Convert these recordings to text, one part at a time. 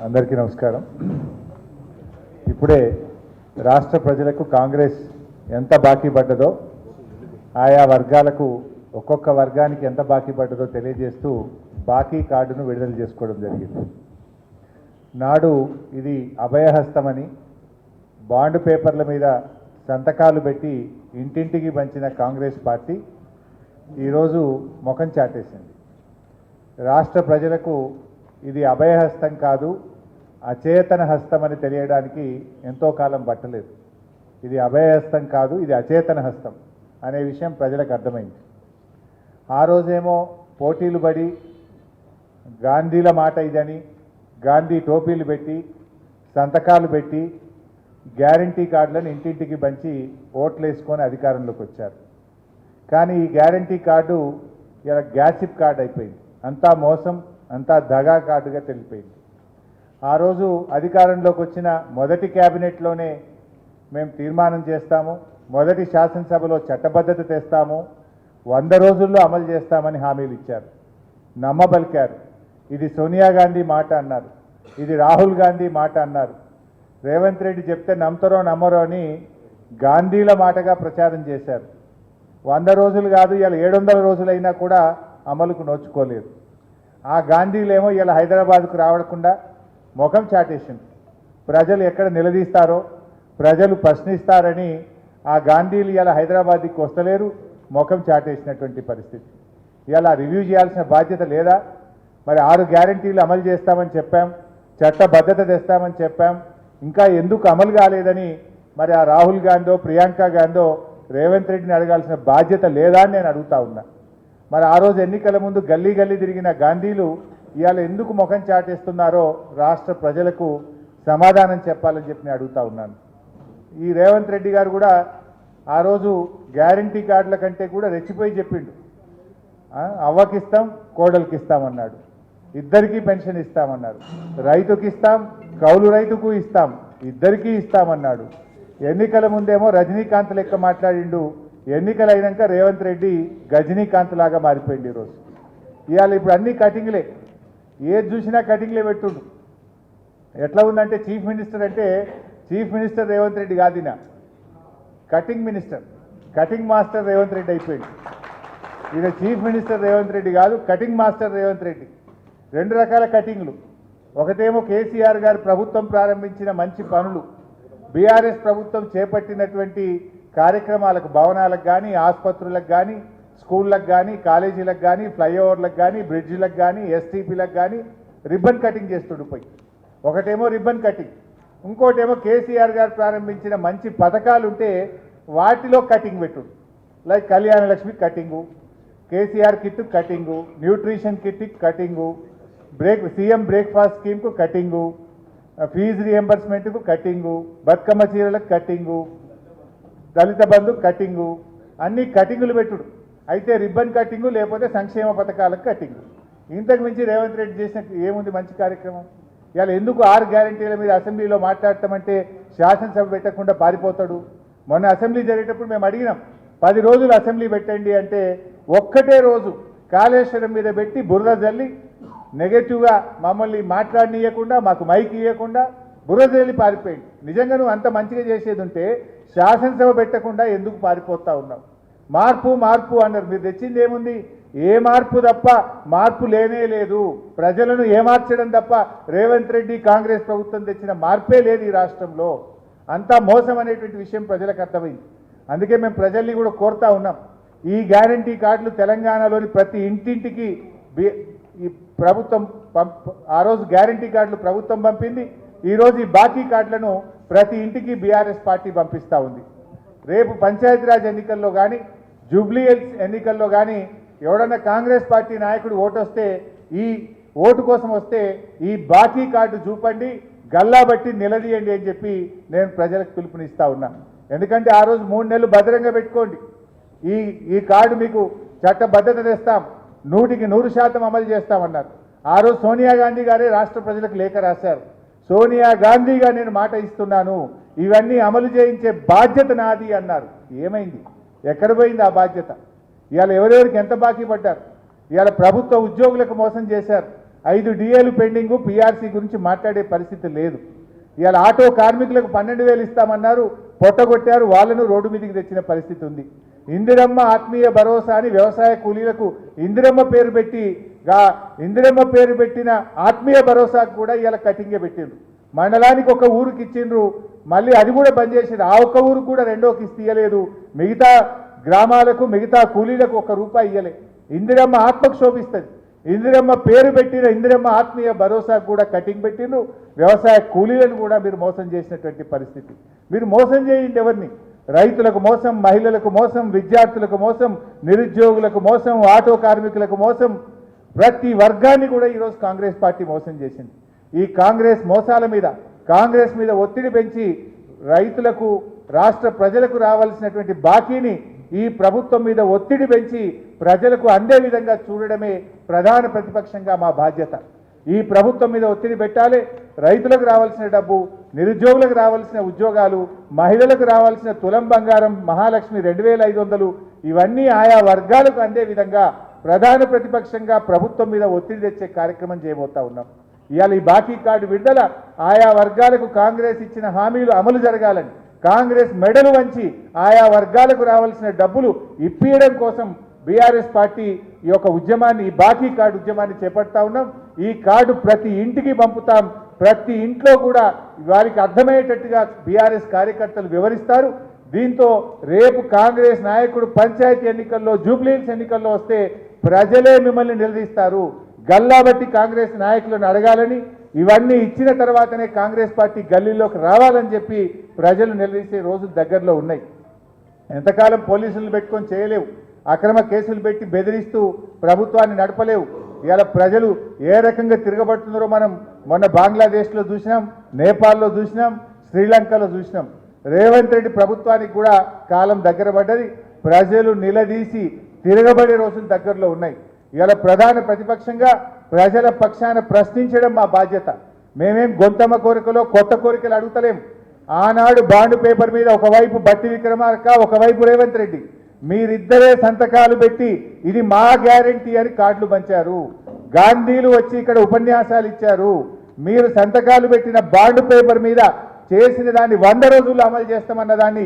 అందరికీ నమస్కారం. ఇప్పుడే రాష్ట్ర ప్రజలకు కాంగ్రెస్ ఎంత బాకీ పడ్డదో, ఆయా వర్గాలకు ఒక్కొక్క వర్గానికి ఎంత బాకీ పడ్డదో తెలియజేస్తూ బాకీ కార్డును విడుదల చేసుకోవడం జరిగింది. నాడు ఇది అభయహస్తమని బాండ్ పేపర్ల మీద సంతకాలు పెట్టి ఇంటింటికి పంచిన కాంగ్రెస్ పార్టీ ఈరోజు ముఖం చాటేసింది. రాష్ట్ర ప్రజలకు ఇది అభయహస్తం కాదు, అచేతన హస్తం అని తెలియడానికి ఎంతో కాలం పట్టలేదు. ఇది అభయహస్తం కాదు, ఇది అచేతన హస్తం అనే విషయం ప్రజలకు అర్థమైంది. ఆ రోజేమో పోటీలు పడి గాంధీల మాట ఇదని గాంధీ టోపీలు పెట్టి సంతకాలు పెట్టి గ్యారంటీ కార్డులను ఇంటింటికి పంచి ఓట్లు వేసుకొని అధికారంలోకి వచ్చారు. కానీ ఈ గ్యారంటీ కార్డు ఇలా గ్యాసిప్ కార్డు అయిపోయింది. అంతా మోసం, అంతా దగా కార్డుగా తెలిపోయింది. ఆ రోజు అధికారంలోకి వచ్చిన మొదటి క్యాబినెట్లోనే మేము తీర్మానం చేస్తాము, మొదటి శాసనసభలో చట్టబద్ధత తెస్తాము, 100 రోజుల్లో అమలు చేస్తామని హామీలు ఇచ్చారు. నమ్మబలికారు. ఇది సోనియా గాంధీ మాట అన్నారు, ఇది రాహుల్ గాంధీ మాట అన్నారు. రేవంత్ రెడ్డి చెప్తే నమ్మతారో నమ్మరో అని గాంధీల మాటగా ప్రచారం చేశారు. 100 రోజులు కాదు, ఇలా 700 రోజులైనా కూడా అమలుకు నోచుకోలేదు. ఆ గాంధీలేమో ఇలా హైదరాబాద్కు రావకుండా ముఖం చాటేసింది. ప్రజలు ఎక్కడ నిలదీస్తారో, ప్రజలు ప్రశ్నిస్తారని ఆ గాంధీలు ఇలా హైదరాబాద్కి వస్తలేరు, ముఖం చాటేసినటువంటి పరిస్థితి. ఇలా రివ్యూ చేయాల్సిన బాధ్యత లేదా? మరి 6 గ్యారంటీలు అమలు చేస్తామని చెప్పాం, చట్టబద్ధత తెస్తామని చెప్పాం, ఇంకా ఎందుకు అమలు కాలేదని మరి ఆ రాహుల్ గాంధీ, ప్రియాంక గాంధీ రేవంత్ రెడ్డిని అడగాల్సిన బాధ్యత లేదా అని నేను అడుగుతా ఉన్నా. మరి ఆ రోజు ఎన్నికల ముందు గల్లీ గల్లీ తిరిగిన గాంధీలు ఇవాళ ఎందుకు ముఖం చాటేస్తున్నారో రాష్ట్ర ప్రజలకు సమాధానం చెప్పాలని చెప్పి నేను అడుగుతా ఉన్నాను. ఈ రేవంత్ రెడ్డి గారు కూడా ఆ రోజు గ్యారంటీ కార్డుల కంటే కూడా రెచ్చిపోయి చెప్పిండు. అవ్వకిస్తాం, కోడలికి ఇస్తామన్నాడు, ఇద్దరికీ పెన్షన్ ఇస్తామన్నారు, రైతుకి ఇస్తాం, కౌలు రైతుకు ఇస్తాం, ఇద్దరికీ ఇస్తామన్నాడు. ఎన్నికల ముందేమో రజనీకాంత్ లెక్క మాట్లాడిండు, ఎన్నికలు అయినాక రేవంత్ రెడ్డి గజనీకాంత్ లాగా మారిపోయింది. ఈరోజు ఇవాళ ఇప్పుడు అన్ని కటింగ్లే, ఏది చూసినా కటింగ్లే పెట్టుండు. ఎట్లా ఉందంటే చీఫ్ మినిస్టర్ అంటే చీఫ్ మినిస్టర్ రేవంత్ రెడ్డి కాదిన cutting minister, cutting master Revanth Reddy అయిపోయింది. ఈయన చీఫ్ మినిస్టర్ రేవంత్ రెడ్డి కాదు, కటింగ్ మాస్టర్ రేవంత్ రెడ్డి. 2 రకాల కటింగ్లు. ఒకటేమో కేసీఆర్ గారు ప్రభుత్వం ప్రారంభించిన మంచి పనులు, బీఆర్ఎస్ ప్రభుత్వం చేపట్టినటువంటి కార్యక్రమాలకు, భవనాలకు కానీ, ఆసుపత్రులకు కానీ, స్కూళ్ళకు కానీ, కాలేజీలకు కానీ, ఫ్లైఓవర్లకు కానీ, బ్రిడ్జిలకు కానీ, ఎస్టీపీలకు కానీ రిబ్బన్ కటింగ్ చేస్తుడు పోయి. ఒకటేమో రిబ్బన్ కటింగ్, ఇంకోటేమో కేసీఆర్ గారు ప్రారంభించిన మంచి పథకాలు ఉంటే వాటిలో కటింగ్ పెట్టుడు. Like Kalyana Lakshmi cutting, KCR kit cutting, nutrition kit cutting, CM breakfast స్కీమ్కు కటింగు, ఫీజు రియంబర్స్మెంట్కు కటింగు, బతుకమ్మ చీరలకు కటింగు, దళిత బంధు కటింగు, అన్ని కటింగులు పెట్టుడు. అయితే రిబ్బన్ కటింగు లేకపోతే సంక్షేమ పథకాలకు కటింగు. ఇంతకు మించి రేవంత్ రెడ్డి చేసిన ఏముంది మంచి కార్యక్రమం? ఇవాళ ఎందుకు 6 గ్యారంటీల మీద అసెంబ్లీలో మాట్లాడతామంటే శాసనసభ పెట్టకుండా పారిపోతాడు? మొన్న అసెంబ్లీ జరిగేటప్పుడు మేము అడిగినాం, 10 రోజులు అసెంబ్లీ పెట్టండి అంటే ఒక్కటే రోజు కాళేశ్వరం మీద పెట్టి బురద జల్లి నెగటివ్గా మమ్మల్ని మాట్లాడనీయకుండా, మాకు మైక్ ఇవ్వకుండా బురద జల్లి పారిపోయింది. నిజంగా నువ్వు అంత మంచిగా చేసేది ఉంటే శాసనసభ పెట్టకుండా ఎందుకు పారిపోతా ఉన్నావు? మార్పు మార్పు అన్నారు, మీరు తెచ్చింది ఏముంది? ఏ మార్పు తప్ప మార్పు లేనే లేదు. ప్రజలను ఏమార్చడం తప్ప రేవంత్ రెడ్డి కాంగ్రెస్ ప్రభుత్వం తెచ్చిన మార్పే లేదు ఈ రాష్ట్రంలో. అంతా మోసం అనేటువంటి విషయం ప్రజలకు అర్థమైంది. అందుకే మేము ప్రజల్ని కూడా కోరుతా ఉన్నాం, ఈ గ్యారంటీ కార్డులు తెలంగాణలోని ప్రతి ఇంటింటికి ఈ ప్రభుత్వం ఆ రోజు గ్యారంటీ కార్డులు ప్రభుత్వం పంపింది. ఈరోజు ఈ బాకీ కార్డులను ప్రతి ఇంటికి బీఆర్ఎస్ పార్టీ పంపిస్తూ ఉంది. రేపు పంచాయతీరాజ్ ఎన్నికల్లో కానీ, జూబ్లీ హిల్స్ ఎన్నికల్లో కానీ ఎవడన్నా కాంగ్రెస్ పార్టీ నాయకుడు ఓటు వస్తే, ఈ ఓటు కోసం వస్తే ఈ బాకీ కార్డు చూపండి, గల్లా బట్టి నిలదీయండి అని చెప్పి నేను ప్రజలకు పిలుపునిస్తా ఉన్నాను. ఎందుకంటే ఆ రోజు 3 నెలలు భద్రంగా పెట్టుకోండి, ఈ కార్డు మీకు చట్టబద్ధత తెస్తాం, 100కి 100% అమలు చేస్తామన్నారు. ఆ రోజు సోనియా గాంధీ గారే రాష్ట్ర ప్రజలకు లేఖ రాశారు, సోనియా గాంధీగా నేను మాట ఇస్తున్నాను, ఇవన్నీ అమలు చేయించే బాధ్యత నాది అన్నారు. ఏమైంది? ఎక్కడ పోయింది ఆ బాధ్యత? ఇవాళ ఎవరెవరికి ఎంత బాకీ పడ్డారు? ఇవాళ ప్రభుత్వ ఉద్యోగులకు మోసం చేశారు, 5 డిఏలు పెండింగు, పిఆర్సీ గురించి మాట్లాడే పరిస్థితి లేదు. ఇవాళ ఆటో కార్మికులకు 12,000 ఇస్తామన్నారు, పొట్టగొట్టారు, వాళ్ళను రోడ్డు మీదకి తెచ్చిన పరిస్థితి ఉంది. ఇందిరమ్మ ఆత్మీయ భరోసా అని వ్యవసాయ కూలీలకు ఇందిరమ్మ పేరు పెట్టిన ఆత్మీయ భరోసాకు కూడా ఇవాళ కటింగే పెట్టిండ్రు. మండలానికి ఒక ఊరికి ఇచ్చిండ్రు, మళ్ళీ అది కూడా బంద్ చేసిండ్రు. ఆ ఒక్క ఊరు కూడా రెండో కిస్తీ ఇయ్యలేదు. మిగతా గ్రామాలకు మిగతా కూలీలకు ₹1 ఇయ్యలే. ఇందిరమ్మ ఆత్మకు శోభిస్తుంది. ఇందిరమ్మ పేరు పెట్టిన ఇందిరమ్మ ఆత్మీయ భరోసాకు కూడా కటింగ్ పెట్టిండ్రు. వ్యవసాయ కూలీలను కూడా మీరు మోసం చేసినటువంటి పరిస్థితి. మీరు మోసం చేయండి ఎవరిని? రైతులకు మోసం, మహిళలకు మోసం, విద్యార్థులకు మోసం, నిరుద్యోగులకు మోసం, ఆటో కార్మికులకు మోసం, ప్రతి వర్గాన్ని కూడా ఈరోజు కాంగ్రెస్ పార్టీ మోసం చేసింది. ఈ కాంగ్రెస్ మోసాల మీద, కాంగ్రెస్ మీద ఒత్తిడి పెంచి రైతులకు, రాష్ట్ర ప్రజలకు రావాల్సినటువంటి బాకీని ఈ ప్రభుత్వం మీద ఒత్తిడి పెంచి ప్రజలకు అందే విధంగా చూడడమే ప్రధాన ప్రతిపక్షంగా మా బాధ్యత. ఈ ప్రభుత్వం మీద ఒత్తిడి పెట్టాలి. రైతులకు రావాల్సిన డబ్బు, నిరుద్యోగులకు రావాల్సిన ఉద్యోగాలు, మహిళలకు రావాల్సిన తులం బంగారం, మహాలక్ష్మి 2,500 ఇవన్నీ ఆయా వర్గాలకు అందే విధంగా ప్రధాన ప్రతిపక్షంగా ప్రభుత్వం మీద ఒత్తిడి తెచ్చే కార్యక్రమం చేయబోతా ఉన్నాం. ఇవాళ ఈ బాకీ కార్డు విడుదల ఆయా వర్గాలకు కాంగ్రెస్ ఇచ్చిన హామీలు అమలు జరగాలని, కాంగ్రెస్ మెడలు వంచి ఆయా వర్గాలకు రావాల్సిన డబ్బులు ఇప్పియడం కోసం బీఆర్ఎస్ పార్టీ ఈ యొక్క ఉద్యమాన్ని, ఈ బాకీ కార్డు ఉద్యమాన్ని చేపడతా ఉన్నాం. ఈ కార్డు ప్రతి ఇంటికి పంపుతాం. ప్రతి ఇంట్లో కూడా వారికి అర్థమయ్యేటట్టుగా బీఆర్ఎస్ కార్యకర్తలు వివరిస్తారు. దీంతో రేపు కాంగ్రెస్ నాయకుడు పంచాయతీ ఎన్నికల్లో, జూబ్లీహిల్స్ ఎన్నికల్లో వస్తే ప్రజలే మిమ్మల్ని నిలదీస్తారు. గల్లాబట్టి కాంగ్రెస్ నాయకులను అడగాలని, ఇవన్నీ ఇచ్చిన తర్వాతనే కాంగ్రెస్ పార్టీ గల్లీలోకి రావాలని చెప్పి ప్రజలు నిలదీసే రోజులు దగ్గరలో ఉన్నాయి. ఎంతకాలం పోలీసులను పెట్టుకొని చేయలేవు, అక్రమ కేసులు పెట్టి బెదిరిస్తూ ప్రభుత్వాన్ని నడపలేవు. ఇవాళ ప్రజలు ఏ రకంగా తిరగబడుతున్నారో మనం మొన్న బంగ్లాదేశ్లో చూసినాం, నేపాల్లో చూసినాం, శ్రీలంకలో చూసినాం. రేవంత్ రెడ్డి ప్రభుత్వానికి కూడా కాలం దగ్గర పడ్డది. ప్రజలు నిలదీసి తిరగబడే రోజులు దగ్గరలో ఉన్నాయి. ఇవాళ ప్రధాన ప్రతిపక్షంగా ప్రజల పక్షాన ప్రశ్నించడం మా బాధ్యత. మేమేం గొంతమ్మ కోరికలో కొత్త కోరికలు అడుగుతలేం. ఆనాడు బాండ్ పేపర్ మీద ఒకవైపు బట్టి విక్రమార్క, ఒకవైపు రేవంత్ రెడ్డి, మీరిద్దరే సంతకాలు పెట్టి ఇది మా గ్యారంటీ అని కార్డులు పంచారు. గాంధీలు వచ్చి ఇక్కడ ఉపన్యాసాలు ఇచ్చారు. మీరు సంతకాలు పెట్టిన బాండ్ పేపర్ మీద చేసిన దాన్ని 100 రోజుల్లో అమలు చేస్తామన్న దాన్ని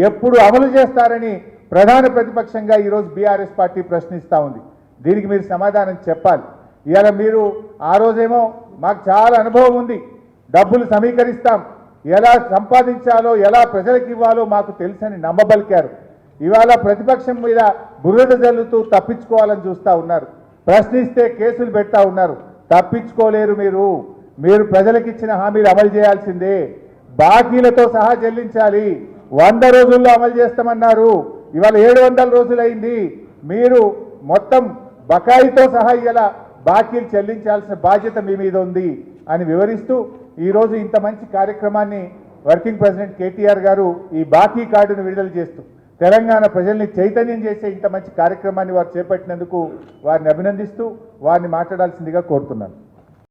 ఎప్పుడు అమలు చేస్తారని ప్రధాన ప్రతిపక్షంగా ఈరోజు బీఆర్ఎస్ పార్టీ ప్రశ్నిస్తూ ఉంది. దీనికి మీరు సమాధానం చెప్పాలి. ఇవాళ మీరు ఆ రోజేమో మాకు చాలా అనుభవం ఉంది, డబ్బులు సమీకరిస్తాం, ఎలా సంపాదించాలో, ఎలా ప్రజలకు ఇవ్వాలో మాకు తెలుసని నమ్మబలికారు. ఇవాళ ప్రతిపక్షం మీద బురద జల్లుతూ తప్పించుకోవాలని చూస్తూ ఉన్నారు. ప్రశ్నిస్తే కేసులు పెడతా ఉన్నారు. తప్పించుకోలేరు. మీరు ప్రజలకు ఇచ్చిన హామీలు అమలు చేయాల్సిందే. బాకీలతో సహా చెల్లించాలి. 100 రోజుల్లో అమలు చేస్తామన్నారు. ఇవాళ 700 రోజులైంది. మీరు మొత్తం బకాయితో సహా ఇలా బాకీలు చెల్లించాల్సిన బాధ్యత మీ మీద ఉంది అని వివరిస్తూ ఈరోజు ఇంత మంచి కార్యక్రమాన్ని వర్కింగ్ ప్రెసిడెంట్ కేటీఆర్ గారు ఈ బాకీ కార్డును విడుదల చేస్తూ తెలంగాణ ప్రజల్ని చైతన్యం చేసే ఇంత మంచి కార్యక్రమాన్ని వారు చేపట్టినందుకు వారిని అభినందిస్తూ వారిని మాట్లాడాల్సిందిగా కోరుతున్నాను.